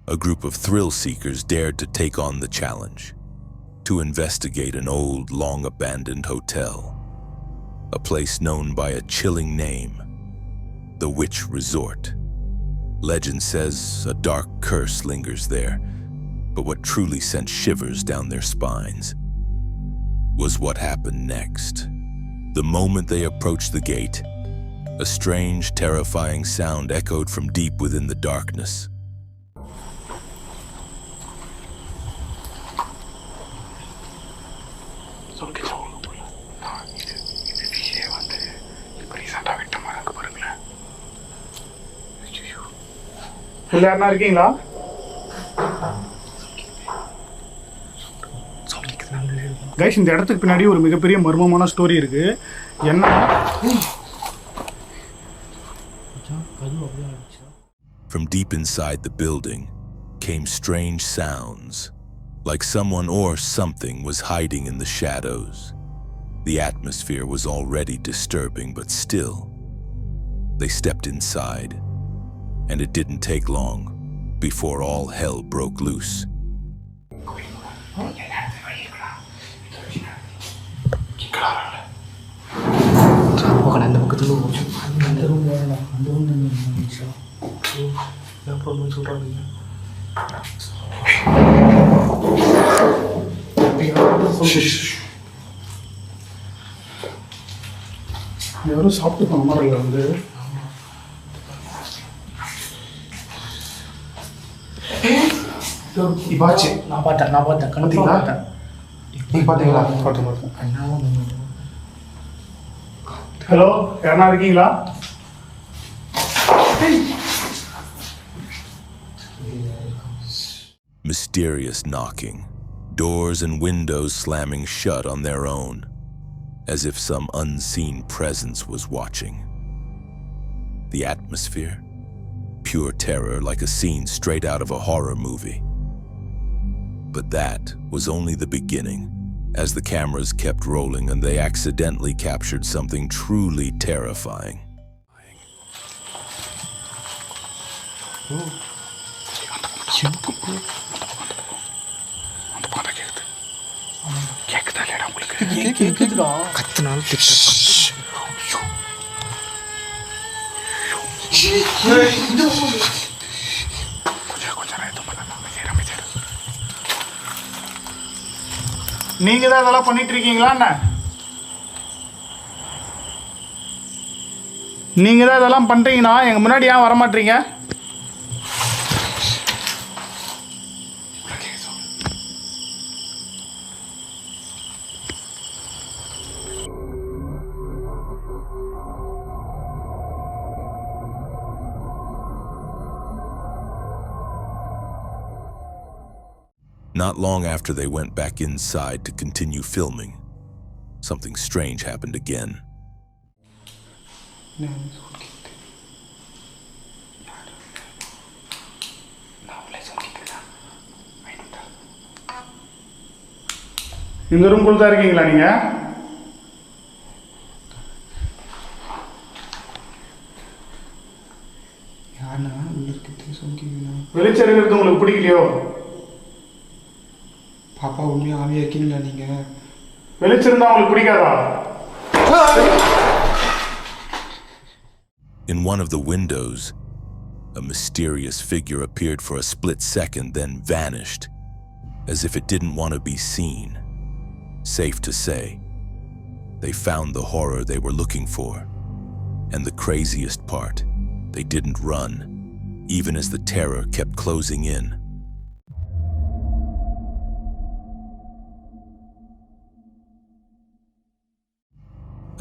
a group of thrill-seekers dared to take on the challenge, to investigate an old, long-abandoned hotel, a place known by a chilling name, the Witch Resort. Legend says a dark curse lingers there, but what truly sent shivers down their spines was what happened next. The moment they approached the gate, a strange, terrifying sound echoed from deep within the darkness. யாரா இருக்கீங்களா? Guys, இந்த இடத்துக்கு பின்னாடி ஒரு மிகப்பெரிய மர்மமான story இருக்கு. என்ன? From deep inside the building came strange sounds, like someone or something was hiding in the shadows. The atmosphere was already disturbing, but still, they stepped inside, and it didn't take long before all hell broke loose. யாரும் சாப்பிட்டு போன மாதிரி வந்து இப்பாச்சு. நான் பார்த்தேன் கணத்தீங்களா? நீங்க பார்த்தீங்களா? பார்த்தேன். ஹலோ, யாரா இருக்கீங்களா? Mysterious knocking, doors and windows slamming shut on their own, as if some unseen presence was watching. The atmosphere, pure terror like a scene straight out of a horror movie. But that was only the beginning, as the cameras kept rolling and they accidentally captured something truly terrifying. நீங்க தான் அதெல்லாம் பண்ணிட்டு இருக்கீங்களா? என்ன நீங்க தான் இதெல்லாம் பண்றீங்கன்னா எங்க முன்னாடி ஏன் வர மாட்டீங்க? Not long after they went back inside to continue filming, something strange happened again. இந்த ரூம்குள்ள தான் இருக்கீங்களா நீங்க? வெளிச்சம் இருக்கிறது உங்களுக்கு பிடிக்கலையோ? பாப்பா உண்மையாகவே இருக்கீங்களா நீங்க? வெளிச்சிருந்தா உங்களுக்கு பிடிக்காதா? In one of the windows, a mysterious figure appeared for a split second, then vanished, as if it didn't want to be seen. Safe to say, they found the horror they were looking for. And the craziest part, they didn't run, even as the terror kept closing in.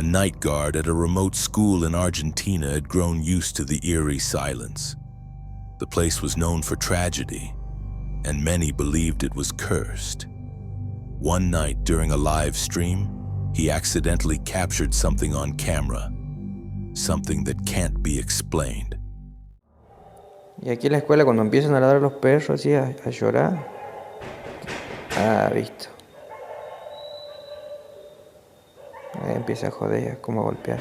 A night guard at a remote school in Argentina had grown used to the eerie silence. The place was known for tragedy, and many believed it was cursed. One night during a live stream, he accidentally captured something on camera, something that can't be explained. Y aquí en la escuela cuando empiezan a ladrar los perros así a llorar. Ah, visto. Ahí empieza a joder, como a golpear.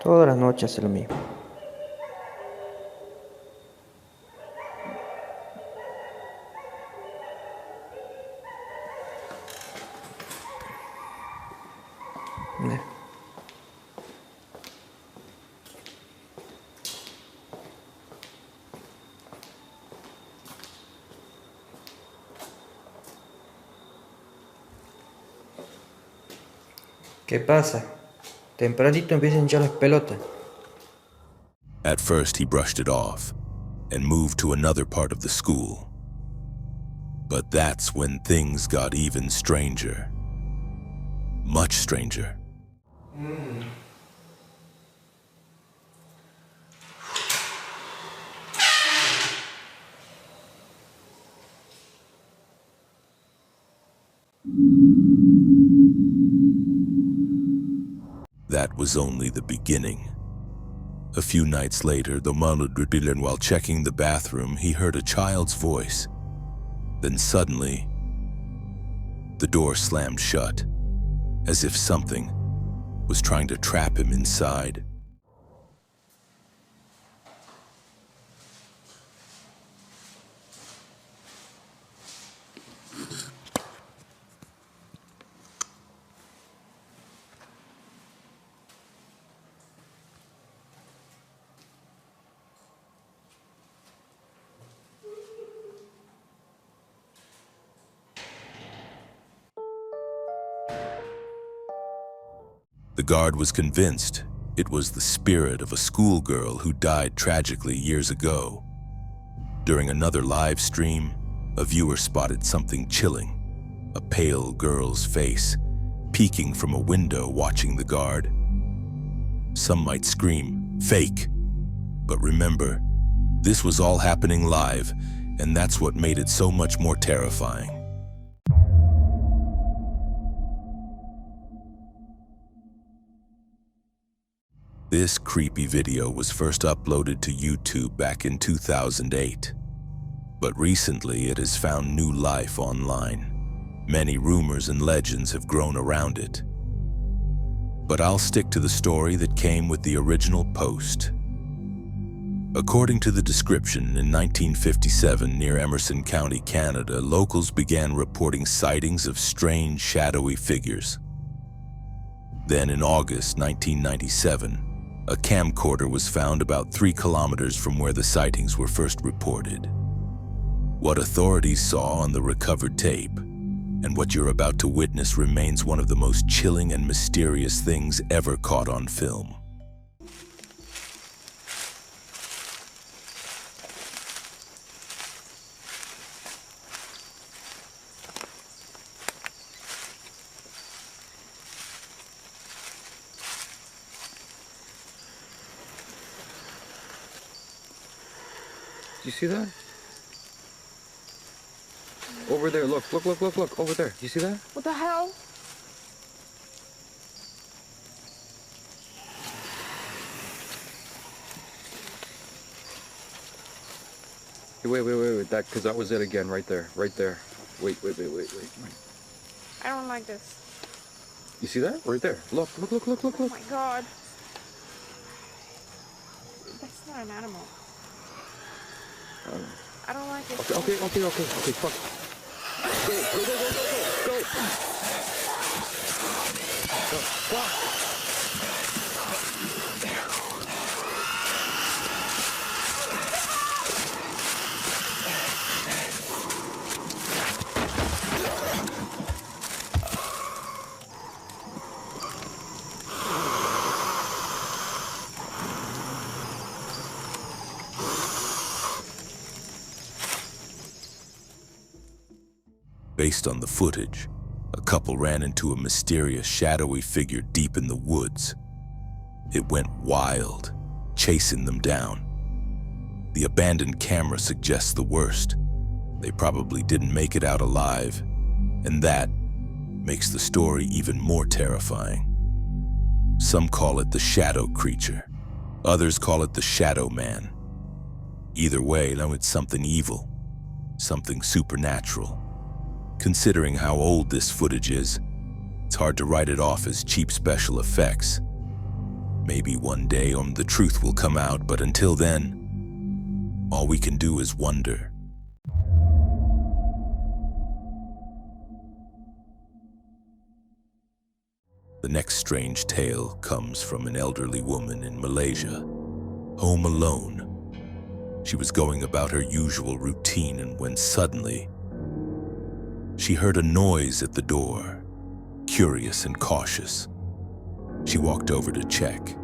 Todas las noches hace lo mismo. Ne. ¿Qué pasa? Tempranito empiezan a hinchar las pelotas. At first, he brushed it off and moved to another part of the school. But that's when things got even stranger. Much stranger. That was only the beginning. A few nights later, while checking the bathroom, he heard a child's voice. Then suddenly, the door slammed shut, as if something was trying to trap him inside. The guard was convinced it was the spirit of a schoolgirl who died tragically years ago. During another live stream, a viewer spotted something chilling, a pale girl's face, peeking from a window watching the guard. Some might scream, "Fake!" But remember, this was all happening live, and that's what made it so much more terrifying. This creepy video was first uploaded to YouTube back in 2008, but recently it has found new life online. Many rumors and legends have grown around it. But I'll stick to the story that came with the original post. According to the description, in 1957 near Emerson County, Canada, locals began reporting sightings of strange shadowy figures. Then in August 1997, a camcorder was found about 3 kilometers from where the sightings were first reported. What authorities saw on the recovered tape and what you're about to witness remains one of the most chilling and mysterious things ever caught on film. Do you see that? Over there, look, over there. Do you see that? What the hell? Hey, wait, because that was it again, right there. Wait. I don't like this. You see that? Right there. Look. Oh my god. That's not an animal. I don't like it. Okay, fuck. Go. Fuck. Based on the footage, a couple ran into a mysterious shadowy figure deep in the woods. It went wild, chasing them down. The abandoned camera suggests the worst. They probably didn't make it out alive, and that makes the story even more terrifying. Some call it the shadow creature. Others call it the shadow man. Either way, now it's something evil, something supernatural. Considering how old this footage is, it's hard to write it off as cheap special effects. Maybe one day the truth will come out, but until then, all we can do is wonder. The next strange tale comes from an elderly woman in Malaysia, home alone. She was going about her usual routine, and when suddenly she heard a noise at the door. Curious and cautious, she walked over to check.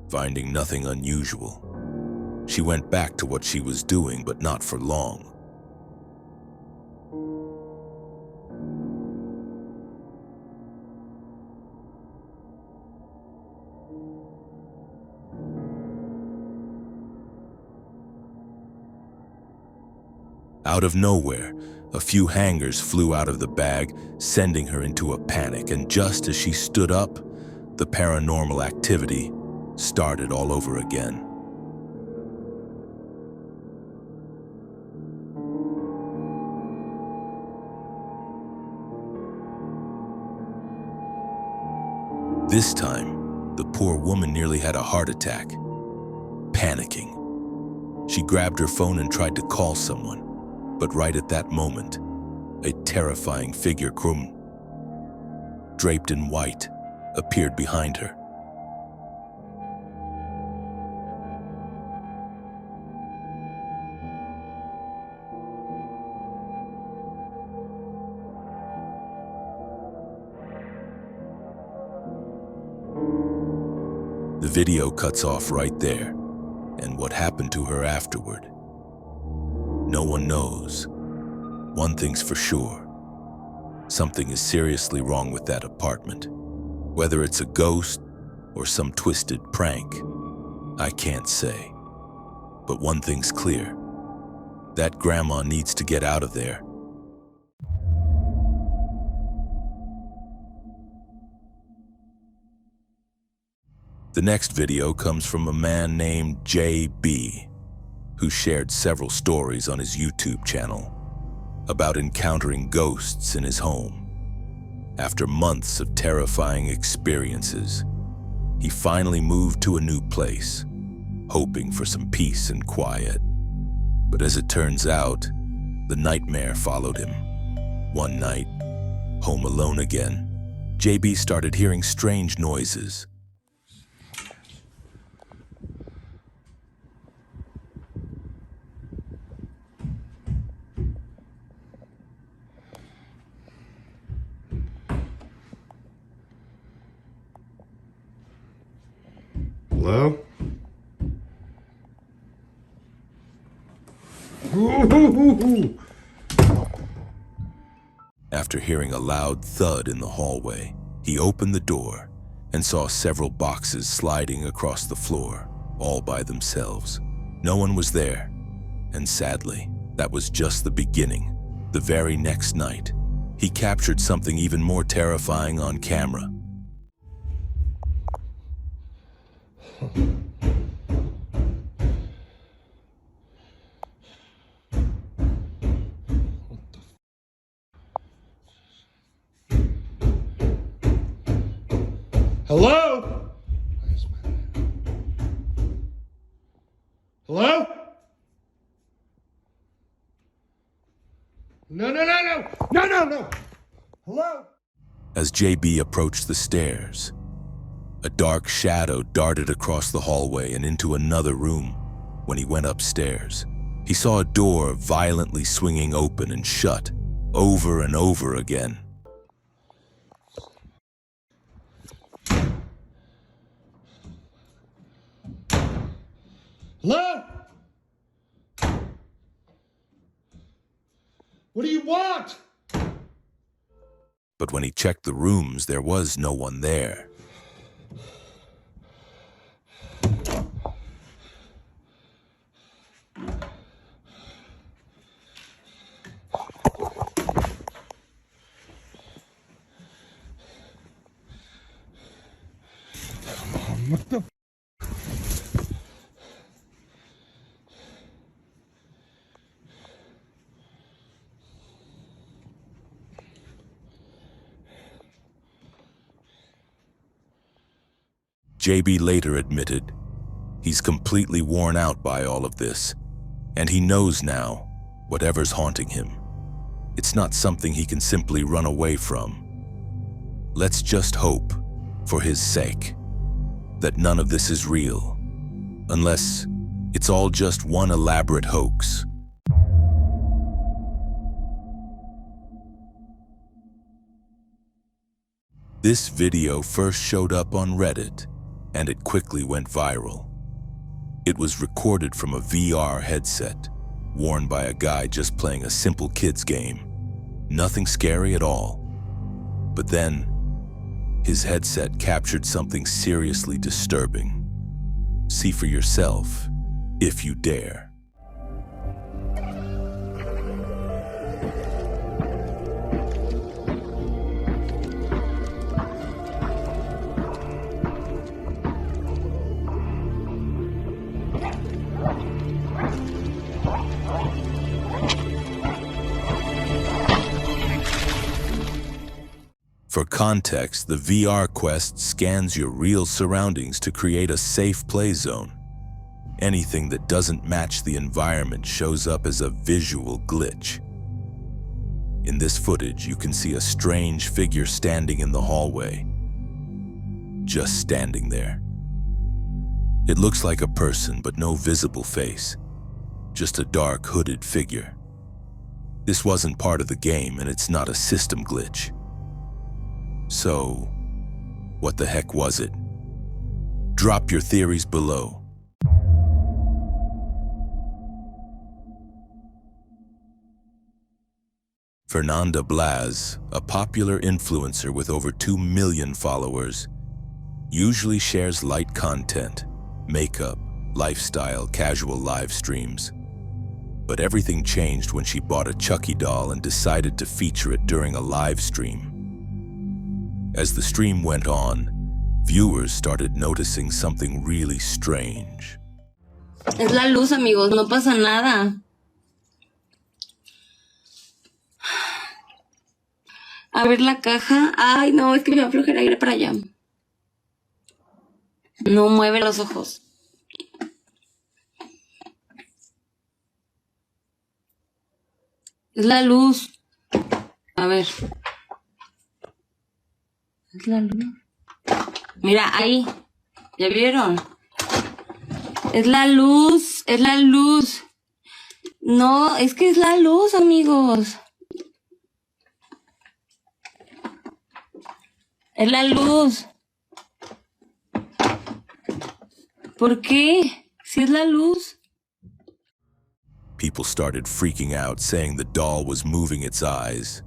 Finding nothing unusual, she went back to what she was doing, but not for long. Out of nowhere, a few hangers flew out of the bag, sending her into a panic, and just as she stood up, the paranormal activity started all over again. This time, the poor woman nearly had a heart attack. Panicking, she grabbed her phone and tried to call someone, but right at that moment, a terrifying figure, draped in white, appeared behind her. The video cuts off right there, and what happened to her afterward, no one knows. One thing's for sure, something is seriously wrong with that apartment. Whether it's a ghost or some twisted prank, I can't say. But one thing's clear, that grandma needs to get out of there. The next video comes from a man named JB, who shared several stories on his YouTube channel about encountering ghosts in his home. After months of terrifying experiences, he finally moved to a new place, hoping for some peace and quiet. But as it turns out, the nightmare followed him. One night, home alone again, JB started hearing strange noises. Hello? After hearing a loud thud in the hallway, he opened the door and saw several boxes sliding across the floor, all by themselves. No one was there, and sadly, that was just the beginning. The very next night, he captured something even more terrifying on camera. Hello? Hello? No. Hello? As JB approached the stairs, a dark shadow darted across the hallway and into another room. When he went upstairs, he saw a door violently swinging open and shut over and over again. Hello? What do you want? But when he checked the rooms, there was no one there. What the? JB later admitted He's completely worn out by all of this, and he knows now whatever's haunting him. It's not something he can simply run away from. Let's just hope, for his sake, that none of this is real, unless it's all just one elaborate hoax. This video first showed up on Reddit, and it quickly went viral. It was recorded from a VR headset, worn by a guy just playing a simple kid's game. Nothing scary at all. But then, his headset captured something seriously disturbing. See for yourself, if you dare. For context, the VR Quest scans your real surroundings to create a safe play zone. Anything that doesn't match the environment shows up as a visual glitch. In this footage, you can see a strange figure standing in the hallway. Just standing there. It looks like a person, but no visible face. Just a dark, hooded figure. This wasn't part of the game, and it's not a system glitch. So, what the heck was it? Drop your theories below. Fernanda Blas, a popular influencer with over 2 million followers, usually shares light content, makeup, lifestyle, casual live streams. But everything changed when she bought a Chucky doll and decided to feature it during a live stream. As the stream went on, viewers started noticing something really strange. Es la luz, amigos, no pasa nada. A ver la caja. Ay, no, es que me va a aflojar ir para allá. No mueve los ojos. Es la luz. A ver. Es la luz. Mira, ahí. ¿Ya vieron? Es la luz. Es la luz. No, es que es la luz, amigos. Es la luz. ¿Por qué? Si es la luz. People started freaking out, saying the doll was moving its eyes.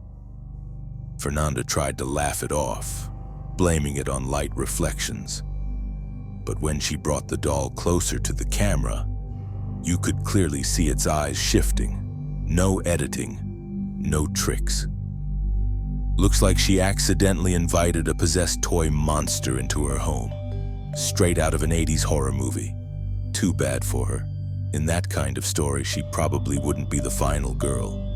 Fernanda tried to laugh it off, blaming it on light reflections. But when she brought the doll closer to the camera, you could clearly see its eyes shifting. No editing, no tricks. Looks like she accidentally invited a possessed toy monster into her home, straight out of an 80s horror movie. Too bad for her. In that kind of story, she probably wouldn't be the final girl.